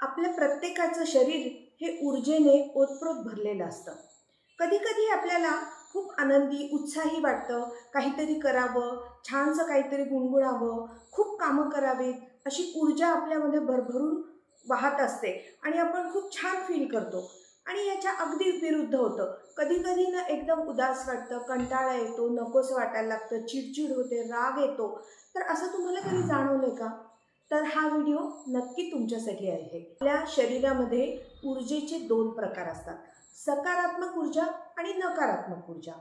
आपल्या प्रत्येकाचं शरीर हे ऊर्जेने ओतप्रोत भरलेलं असतं. कधी कधी आपल्याला खूप आनंदी उत्साही वाटतं, काहीतरी करावं, छानसं काहीतरी गुणगुणावं, खूप कामं करावीत अशी ऊर्जा आपल्यामध्ये भरभरून वाहत असते आणि आपण खूप छान फील करतो. आणि याच्या अगदी विरुद्ध होतं. कधी कधी ना एकदम उदास वाटतं, कंटाळा येतो, नकोसं वाटायला लागतं, चिडचिड होते, राग येतो. तर असं तुम्हाला कधी जाणवलंय का? तर हा व्हिडिओ नक्की तुमच्यासाठी आहे. आपल्या शरीरामध्ये ऊर्जेचे दोन प्रकार असतात, सकारात्मक ऊर्जा आणि नकारात्मक ऊर्जा.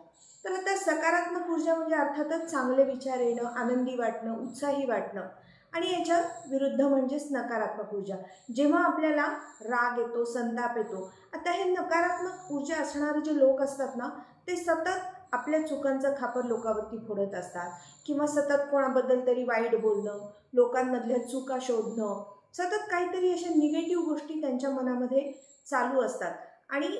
तर आता सकारात्मक ऊर्जा म्हणजे अर्थातच चांगले विचार येणं, आनंदी वाटणं, उत्साही वाटणं. आणि याच्या विरुद्ध म्हणजेच नकारात्मक ऊर्जा, जेव्हा आपल्याला राग येतो, संताप येतो. आता हे नकारात्मक ऊर्जा असणारे जे लोक असतात ना, ते सतत आपल्या चुकांचं खापर लोकांवरती फोडत असतात, किंवा सतत कोणाबद्दल तरी वाईट बोलणं, लोकांमधल्या चुका शोधणं, सतत काहीतरी अशा निगेटिव्ह गोष्टी त्यांच्या मनामध्ये चालू असतात. आणि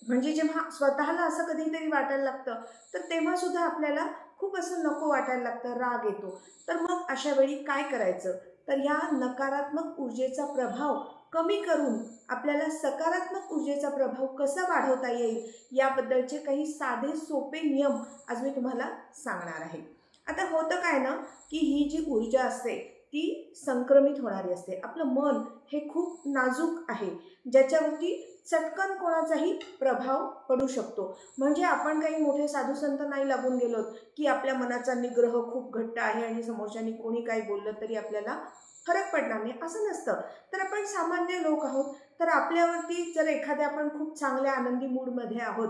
म्हणजे जेव्हा स्वतःला असं कधीतरी वाटायला लागतं, तर तेव्हा सुद्धा आपल्याला खूप असं नको वाटायला लागतं, राग येतो. तर मग अशा वेळी काय करायचं? तर ह्या नकारात्मक ऊर्जेचा प्रभाव कमी करून आपल्याला सकारात्मक ऊर्जेचा प्रभाव कसा वाढवता येईल, याबद्दलचे काही साधे सोपे नियम आज मी तुम्हाला सांगणार आहे. आता होतं काय ना, की ही जी ऊर्जा असते ती संक्रमित होणारी असते. आपलं मन हे खूप नाजूक आहे, ज्याच्यावरती चटकन कोणाचाही प्रभाव पडू शकतो. म्हणजे आपण काही मोठे साधुसंत नाही लागून गेलोत, की आपल्या मनाचा निग्रह खूप घट्ट आहे आणि समोरच्यानी कोणी काही बोललं तरी आपल्याला फरक पडणार नाही, असं नसतं. तर आपण सामान्य लोक आहोत. तर आपल्यावरती जर एखाद्या आपण खूप चांगल्या आनंदी मूडमध्ये आहोत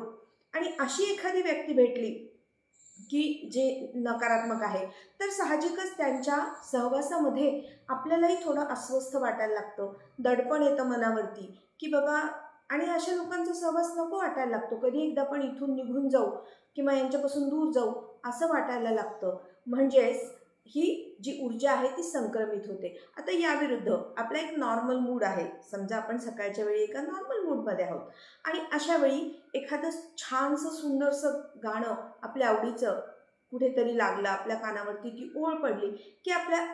आणि अशी एखादी व्यक्ती भेटली की जे नकारात्मक आहे, तर साहजिकच त्यांच्या सहवासामध्ये आपल्यालाही थोडं अस्वस्थ वाटायला लागतं, दडपण येतं मनावरती, की बाबा. आणि अशा लोकांचा सहवास नको वाटायला लागतो. कधी एकदा आपण इथून निघून जाऊ किंवा यांच्यापासून दूर जाऊ असं वाटायला लागतं. म्हणजेच ही जी ऊर्जा आहे ती संक्रमित होते. आता याविरुद्ध आपला एक नॉर्मल मूड आहे, समजा आपण सकाळच्या वेळी एका नॉर्मल मूडमध्ये आहोत आणि अशा वेळी एखादं छानसं सुंदरसं गाणं आपल्या आवडीचं कुठेतरी लागलं, आपल्या कानावरती ती ओळ पडली, की आपल्या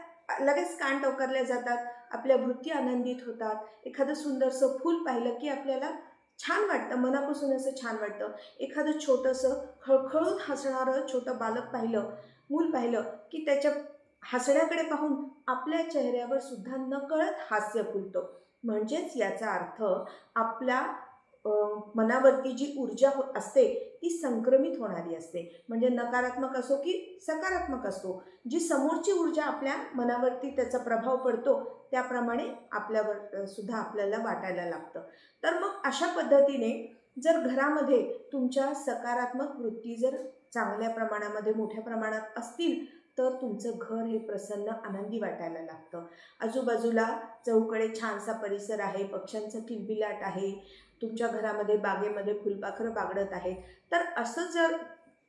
लगेच कान टवकारले जातात, आपल्या वृत्ती आनंदित होतात. एखादं सुंदरसं फूल पाहिलं की आपल्याला छान वाटतं, मनापासून असं छान वाटतं. एखादं छोटंसं खळखळून हसणारं छोटं बालक पाहिलं, मूल पाहिलं, की त्याच्या हसण्याकडे पाहून आपल्या चेहऱ्यावर सुद्धा नकळत हास्य फुलतं. म्हणजेच याचा अर्थ आपल्या मनावरती जी ऊर्जा असते ती संक्रमित होणारी असते. म्हणजे नकारात्मक असो की सकारात्मक असो, जी समोरची ऊर्जा आपल्या मनावरती त्याचा प्रभाव पडतो, त्याप्रमाणे आपल्यावर सुद्धा आपल्याला वाटायला लागतं. तर मग अशा पद्धतीने जर घरामध्ये तुमच्या सकारात्मक वृत्ती जर चांगल्या प्रमाणामध्ये, मोठ्या प्रमाणात असतील, तर तुमचं घर हे प्रसन्न, आनंदी वाटायला लागतं. आजूबाजूला चौकडे छानसा परिसर आहे, पक्ष्यांचं किलबिलाट आहे, तुमच्या घरामध्ये बागेमध्ये फुलपाखरं बागडत आहेत. तर असं जर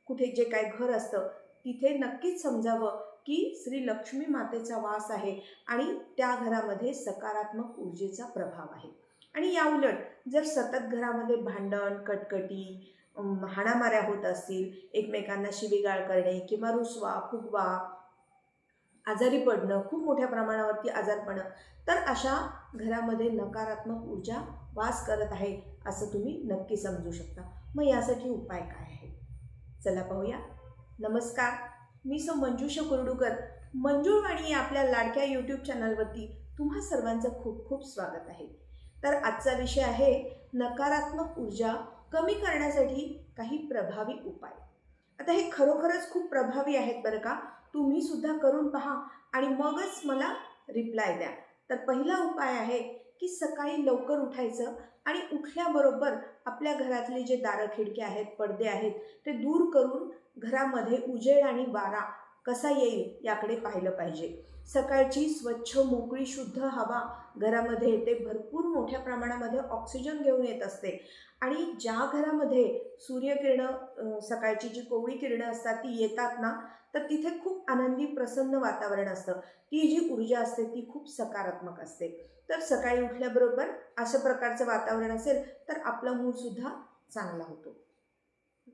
कुठे जे काय घर असतं, तिथे नक्कीच समजावं की श्री लक्ष्मी मातेचा वास आहे आणि त्या घरामध्ये सकारात्मक ऊर्जेचा प्रभाव आहे. आणि याउलट जर सतत घरामध्ये भांडण, कटकटी, हाणामाऱ्या होत असतील, एकमेकांना शिवीगाळ करणे किंवा रुसवा फुगवा, आजारी पडणं, खूप मोठ्या प्रमाणावरती आजारपणं, तर अशा घरामध्ये नकारात्मक ऊर्जा वास करत आहे असं तुम्ही नक्की समजू शकता. मग यासाठी उपाय काय आहे? चला पाहूया. नमस्कार, मी मंजुषा कुर्डूकर. मंजुळवाणी या आपल्या लाडक्या यूट्यूब चॅनलवरती तुम्हा सर्वांचं खूप खूप स्वागत आहे. तर आजचा विषय आहे नकारात्मक ऊर्जा कमी करण्यासाठी काही प्रभावी उपाय. आता हे खरोखरच खूप प्रभावी आहेत बरं का. तुम्ही सुद्धा करून पहा आणि मगच मला रिप्लाय द्या. तर पहिला उपाय आहे की सकाळी लवकर उठायचं आणि उठल्याबरोबर आपल्या घरातले जे दारं खिडक्या आहेत, पडदे आहेत, ते दूर करून घरामध्ये उजेड आणि वारा कसा येईल याकडे पाहिलं पाहिजे. सकाळची स्वच्छ, मोकळी, शुद्ध हवा घरामध्ये येते, भरपूर मोठ्या प्रमाणामध्ये ऑक्सिजन घेऊन येत असते. आणि ज्या घरामध्ये सूर्यकिरणं, सकाळची जी कोवळी किरणं असतात ती येतात ना, तर तिथे खूप आनंदी, प्रसन्न वातावरण असतं. ती जी ऊर्जा असते ती खूप सकारात्मक असते. तर सकाळी उठल्याबरोबर अशा प्रकारचं वातावरण असेल तर आपला मूडसुद्धा चांगला होतो.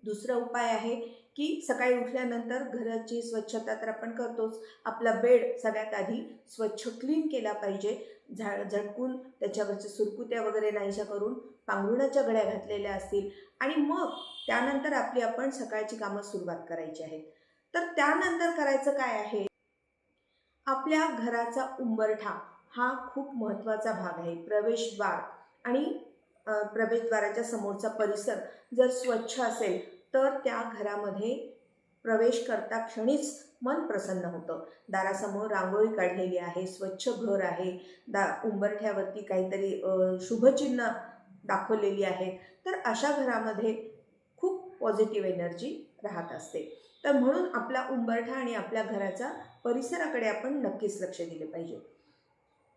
दुसरा उपाय आहे की सकाळी उठल्यानंतर घराची स्वच्छता तर आपण करतोच. आपला बेड सगळ्यात आधी स्वच्छ क्लीन केला पाहिजे. झटकून त्याच्यावरच्या सुरकुत्या वगैरे नाहीशा करून पांघरुणाच्या घड्या घातलेल्या असतील आणि मग त्यानंतर आपण सकाळची कामं सुरुवात करायची आहेत. तर त्यानंतर करायचं काय आहे, आपल्या घराचा उंबरठा हा खूप महत्त्वाचा भाग आहे. प्रवेशद्वार आणि प्रवेशद्वाराच्या समोरचा परिसर जर स्वच्छ असेल तर त्या घरामध्ये प्रवेश करता क्षणीच मन प्रसन्न होतं. दारासमोर रांगोळी काढलेली आहे, स्वच्छ घर आहे, उंबरठ्यावरती काहीतरी शुभचिन्ह दाखवलेली आहेत, तर अशा घरामध्ये खूप पॉझिटिव्ह एनर्जी राहत असते. तर म्हणून आपला उंबरठा आणि आपल्या घराचा परिसराकडे आपण नक्कीच लक्ष दिले पाहिजे.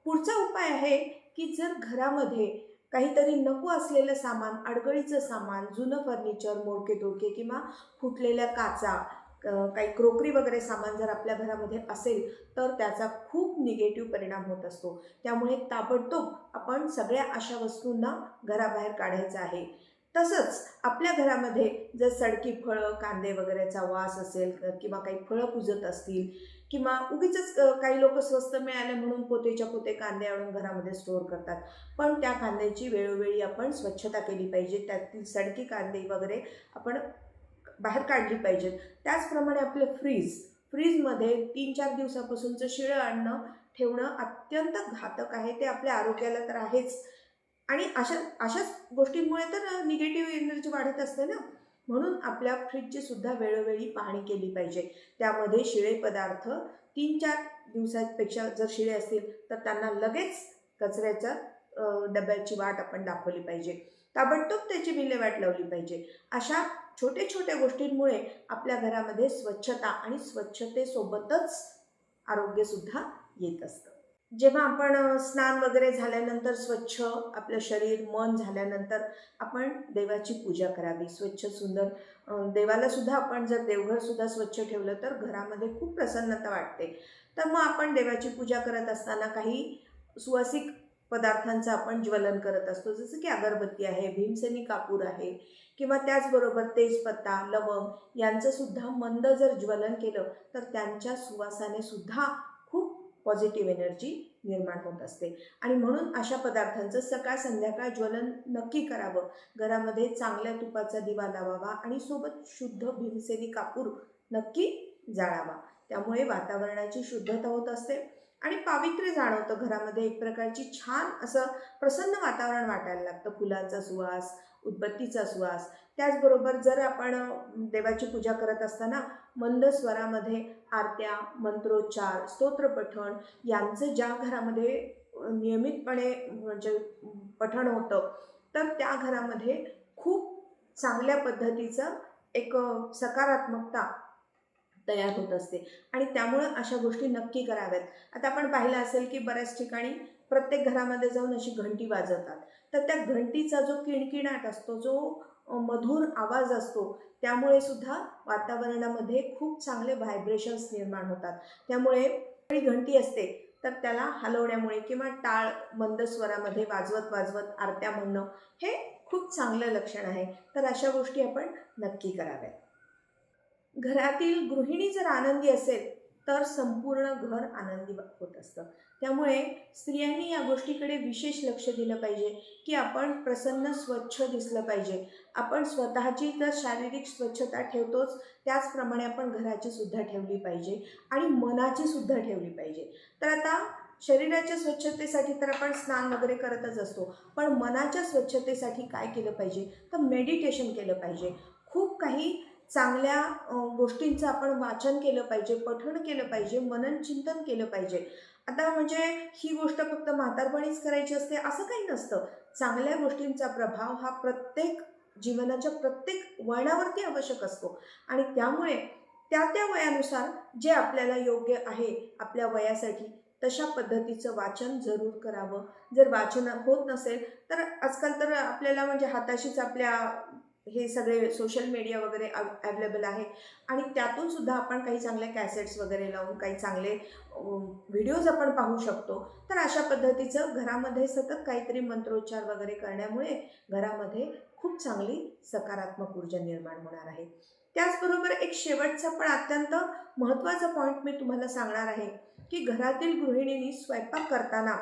पुढचा उपाय आहे की जर घरामध्ये काहीतरी नको असलेलं सामान, अडगळीचं सामान, जुनं फर्निचर, मोडके तोडके किंवा फुटलेल्या काचा, काही क्रोकरी वगैरे सामान जर आपल्या घरामध्ये असेल तर त्याचा खूप निगेटिव्ह परिणाम होत असतो. त्यामुळे ताबडतोब आपण सगळ्या अशा वस्तूंना घराबाहेर काढायचं आहे. तसंच आपल्या घरामध्ये जर सडकी फळं, कांदे वगैरेचा वास असेल किंवा काही फळं कुजत असतील किंवा उगीचच काही लोक स्वस्त मिळाले म्हणून पोतेच्या पोते कांदे आणून घरामध्ये स्टोअर करतात, पण त्या कांद्याची वेळोवेळी आपण स्वच्छता केली पाहिजे. त्यातील सडकी कांदे वगैरे आपण बाहेर काढली पाहिजेत. त्याचप्रमाणे आपलं फ्रीजमध्ये 3-4 दिवसापासूनचं शिळं अन्न ठेवणं अत्यंत घातक आहे. ते आपल्या आरोग्याला तर आहेच आणि अशाच गोष्टींमुळे तर निगेटिव्ह एनर्जी वाढत असते ना. म्हणून आपल्या फ्रीजची सुद्धा वेळोवेळी पाहणी केली पाहिजे. त्यामध्ये शिळे पदार्थ 3-4 दिवसांपेक्षा जर शिळे असतील तर त्यांना लगेच कचऱ्याच्या डब्याची वाट आपण दाखवली पाहिजे. ताबडतोब त्याची विल्हेवाट लावली पाहिजे. अशा छोट्या छोट्या गोष्टींमुळे आपल्या घरामध्ये स्वच्छता आणि स्वच्छतेसोबतच आरोग्यसुद्धा येत असतं. जेव्हा आपण स्नान वगैरे झाल्यानंतर स्वच्छ आपलं शरीर मन झाल्यानंतर आपण देवाची पूजा करावी. स्वच्छ सुंदर देवाला सुद्धा आपण जर देवघर सुद्धा स्वच्छ ठेवलं तर घरामध्ये खूप प्रसन्नता वाटते. तर मग आपण देवाची पूजा करत असताना काही सुवासिक पदार्थांचं आपण ज्वलन करत असतो, जसं की अगरबत्ती आहे, भीमसेनी कापूर आहे किंवा त्याचबरोबर तेजपत्ता, लवंग यांचं सुद्धा मंद जर ज्वलन केलं तर त्यांच्या सुवासाने सुद्धा खूप पॉझिटिव्ह एनर्जी निर्माण होत असते. आणि म्हणून अशा पदार्थांचं सकाळ संध्याकाळ ज्वलन नक्की करावं. घरामध्ये चांगल्या तुपाचा दिवा लावावा आणि सोबत शुद्ध भीमसेनी कापूर नक्की जाळावा. त्यामुळे वातावरणाची शुद्धता होत असते आणि पावित्र्य जाणवतं घरामध्ये. एक प्रकारची छान असं प्रसन्न वातावरण वाटायला लागतं. फुलांचा सुवास, उदबत्तीचा सुवास. त्याचबरोबर जर आपण देवाची पूजा करत असताना मंद स्वरामध्ये आरत्या, मंत्रोच्चार, स्तोत्रपठण यांचं ज्या घरामध्ये नियमितपणे म्हणजे पठण होतं तर त्या घरामध्ये खूप चांगल्या पद्धतीचं एक सकारात्मकता तयार होत असते आणि त्यामुळं अशा गोष्टी नक्की कराव्यात. आता आपण पाहिलं असेल की बऱ्याच ठिकाणी प्रत्येक घरामध्ये जाऊन अशी घंटी वाजवतात, तर त्या घंटीचा जो किणकिणाट असतो, जो मधुर आवाज असतो, त्यामुळे सुद्धा वातावरणामध्ये खूप चांगले व्हायब्रेशन्स निर्माण होतात. त्यामुळे घंटी असते तर त्याला हलवण्यामुळे किंवा टाळ मंद स्वरामध्ये वाजवत वाजवत आरत्या म्हणणं हे खूप चांगलं लक्षण आहे. तर अशा गोष्टी आपण नक्की कराव्यात. घरातील गृहिणी जर आनंदी असेल तर संपूर्ण घर आनंदी होत असतं. त्यामुळे स्त्रियांनी या गोष्टीकडे विशेष लक्ष दिलं पाहिजे की आपण प्रसन्न स्वच्छ दिसलं पाहिजे. आपण स्वतःची तर शारीरिक स्वच्छता ठेवतोच, त्याचप्रमाणे आपण घराची सुद्धा ठेवली पाहिजे आणि मनाची सुद्धा ठेवली पाहिजे. तर आता शरीराच्या स्वच्छतेसाठी तर आपण स्नान वगैरे करतच असतो, पण मनाच्या स्वच्छतेसाठी काय केलं पाहिजे तर मेडिटेशन केलं पाहिजे. खूप काही चांगल्या गोष्टींचं आपण वाचन केलं पाहिजे, पठण केलं पाहिजे, मनन चिंतन केलं पाहिजे. आता म्हणजे ही गोष्ट फक्त म्हातारपणीच करायची असते असं काही नसतं. चांगल्या गोष्टींचा प्रभाव हा प्रत्येक जीवनाच्या प्रत्येक वळणावरती आवश्यक असतो आणि त्यामुळे त्या त्या वयानुसार जे आपल्याला योग्य आहे आपल्या वयासाठी तशा पद्धतीचं वाचन जरूर करावं. जर वाचन होत नसेल तर आजकाल तर आपल्याला म्हणजे हाताशीच आपल्या हे सगळे सोशल मीडिया वगैरे अवेलेबल आहे आणि त्यातून सुद्धा आपण काही चांगल्या कॅसेट्स वगैरे लावून काही चांगले व्हिडिओज आपण पाहू शकतो. तर अशा पद्धतीचं घरामध्ये सतत काहीतरी मंत्रोच्चार वगैरे करण्यामुळे घरामध्ये खूप चांगली सकारात्मक ऊर्जा निर्माण होणार आहे. त्याचबरोबर एक शेवटचा पण अत्यंत महत्त्वाचा पॉईंट मी तुम्हाला सांगणार आहे की घरातील गृहिणींनी स्वयंपाक करताना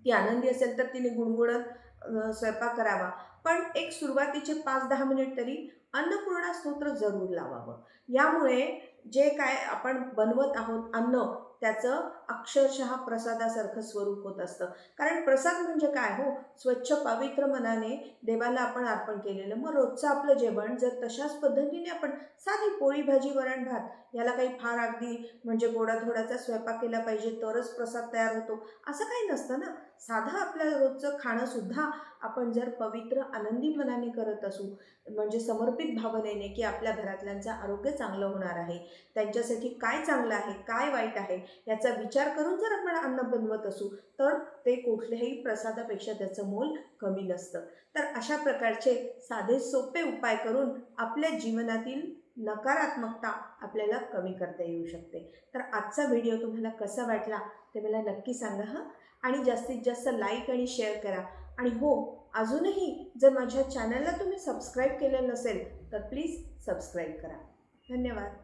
ती आनंदी असेल तर तिने गुणगुणत स्वयंपाक करावा, पण एक सुरुवातीचे 5-10 मिनिट तरी अन्नपूर्णा स्तोत्र जरूर लावावं. यामुळे जे काय आपण बनवत आहोत अन्न, त्याचं अक्षरशः प्रसादासारखं स्वरूप होत असतं. कारण प्रसाद म्हणजे काय हो, स्वच्छ पवित्र मनाने देवाला आपण अर्पण केलेलं. मग रोजचं आपलं जेवण जर तशाच पद्धतीने आपण साधी पोळी भाजी वरण भात, याला काही फार अगदी म्हणजे गोडाधोडाचा स्वयंपाक केला पाहिजे तरच प्रसाद तयार होतो असं काही नसतं ना. साधं आपलं रोजचं खाणंसुद्धा आपण जर पवित्र आनंदी मनाने करत असू, म्हणजे समर्पित भावनेने की आपल्या घरातल्यांचं आरोग्य चांगलं होणार आहे, त्यांच्यासाठी काय चांगलं आहे काय वाईट आहे याचा विचार करून जर आपण अन्न बनवत असू, तर ते कुठल्याही प्रसादापेक्षा त्याचं मोल कमी नसतं. तर अशा प्रकारचे साधे सोपे उपाय करून आपल्या जीवनातील नकारात्मकता आपल्याला कमी करता येऊ शकते. तर आजचा व्हिडिओ तुम्हाला कसा वाटला ते मला नक्की सांगा हं. आणि जास्तीत जास्त लाईक आणि शेअर करा. आणि हो, अजूनही जर माझ्या चॅनलला तुम्ही सबस्क्राईब केलेलं नसेल तर प्लीज सबस्क्राईब करा. धन्यवाद.